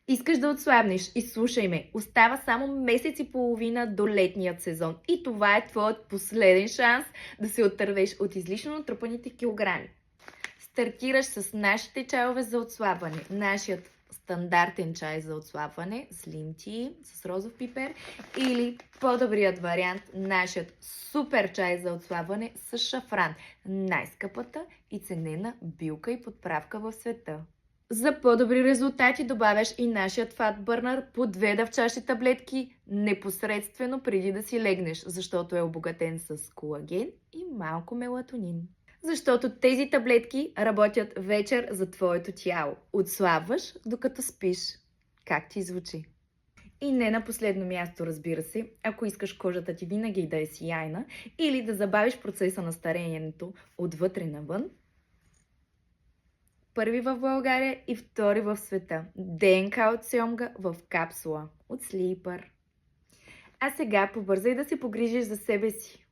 Искаш да отслабнеш? Изслушай ме. Остава само месец и половина до летният сезон. И това е твоят последен шанс да се отървеш от излишно натрупаните килограми. Стартираш с нашите чайове за отслабване. Нашият стандартен чай за отслабване, Slim Tea с розов пипер, или по-добрият вариант, нашият супер чай за отслабване с шафран. Най-скъпата и ценена билка и подправка в света. За по-добри резултати добавяш и нашият Fat Burner по 2 дъвчащи таблетки непосредствено преди да си легнеш, защото е обогатен с колаген и малко мелатонин. Защото тези таблетки работят вечер за твоето тяло. Отслабваш, докато спиш. Как ти звучи? И не на последно място, разбира се, ако искаш кожата ти винаги да е сияйна или да забавиш процеса на старението отвътре навън, първи в България и втори в света. ДНК от сьомга в капсула от Sleeper. А сега побързай да се погрижиш за себе си.